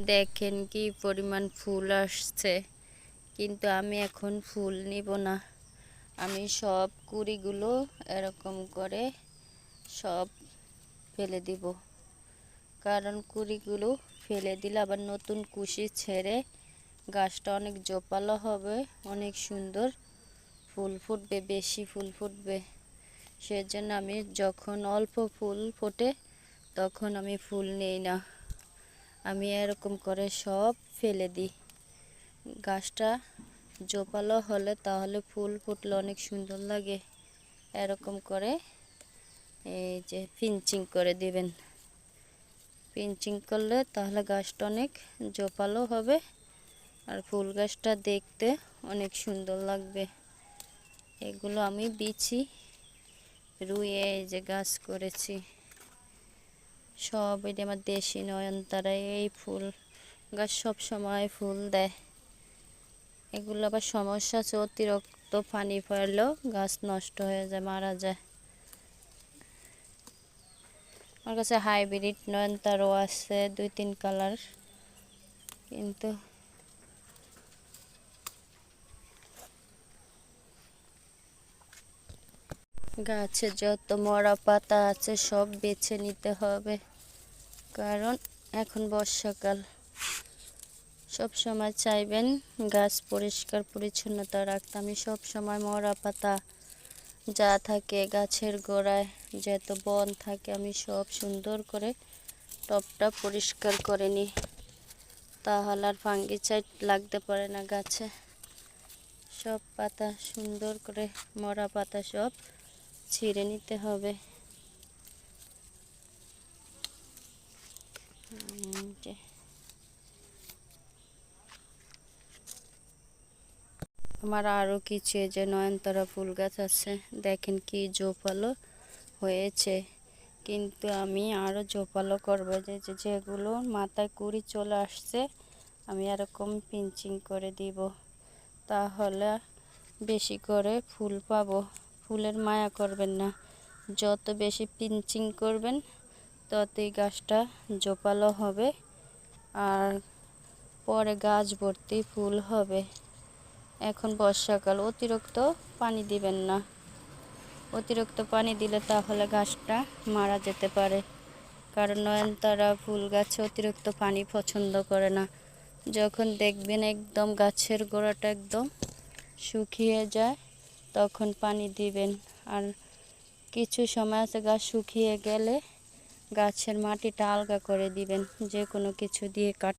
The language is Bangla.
দেখেন কি পরিমাণ ফুল আসছে, কিন্তু আমি এখন ফুল নিব না। আমি সব কুড়িগুলো এরকম করে সব ফেলে দিব, কারণ কুড়িগুলো ফেলে দিলে আবার নতুন কুশি ছেড়ে গাছটা অনেক জোপালো হবে, অনেক সুন্দর ফুল ফুটবে, বেশি ফুল ফুটবে। সেজন্য আমি যখন অল্প ফুল ফোটে তখন আমি ফুল নেই না, আমি এরকম করে সব ফেলে দিই। গাছটা জোপালো হলে তাহলে ফুল ফুটলে অনেক সুন্দর লাগে। এরকম করে এই যে পিঞ্চিং করে দিবেন। পিঞ্চিং করলে তাহলে গাছটা অনেক জোপালো হবে আর ফুল গাছটা দেখতে অনেক সুন্দর লাগবে। এগুলো আমি বিচি রুইয়ে এই যে গাছ করেছি সব। এটা আমার দেশি নয়নতারা। এই ফুল গাছ সব সময় ফুল দেয়। এগুলো আবার সমস্যা আছে, অতিরিক্ত পানি পড়লেও গাছ নষ্ট হয়ে যায়, মারা যায়। আমার কাছে হাইব্রিড নয়নতারাও আছে 2-3 কালার, কিন্তু গাছে যত মরা পাতা আছে সব বেছে নিতে হবে, কারণ এখন বর্ষাকাল। সব সময় চাইবেন গাছ পরিষ্কার পরিচ্ছন্নতা রাখতে। আমি সব সময় মরা পাতা যা থাকে গাছের গোড়ায়, যত বন থাকে, আমি সব সুন্দর করে টবটা পরিষ্কার করে নিই, তাহলে আর ফাঙ্গিসাইড লাগতে পারে না গাছে। সব পাতা সুন্দর করে, মরা পাতা সব ছিঁড়ে নিতে হবে। আমার আরও কিছু এই যে নয়নতারা ফুল গাছ আছে, দেখেন কি জোপালো হয়েছে। কিন্তু আমি আরও জোপালো করবো, যেগুলো মাথায় কুড়ি চলে আসছে আমি এরকম পিঞ্চিং করে দিব, তাহলে বেশি করে ফুল পাবো। ফুলের মায়া করবেন না, যত বেশি পিঞ্চিং করবেন ততই গাছটা জোপালো হবে আর পরে গাছ ভর্তি ফুল হবে। এখন বর্ষাকাল, অতিরিক্ত পানি দিবেন না। অতিরিক্ত পানি দিলে তাহলে গাছটা মারা যেতে পারে, কারণ নয়নতারা ফুল গাছে অতিরিক্ত পানি পছন্দ করে না। যখন দেখবেন একদম গাছের গোড়াটা একদম শুকিয়ে যায় তখন পানি দিবেন। আর কিছু সময় আছে গাছ শুকিয়ে গেলে গাছের মাটিটা আলগা করে দিবেন, যে কোনো কিছু দিয়ে কাট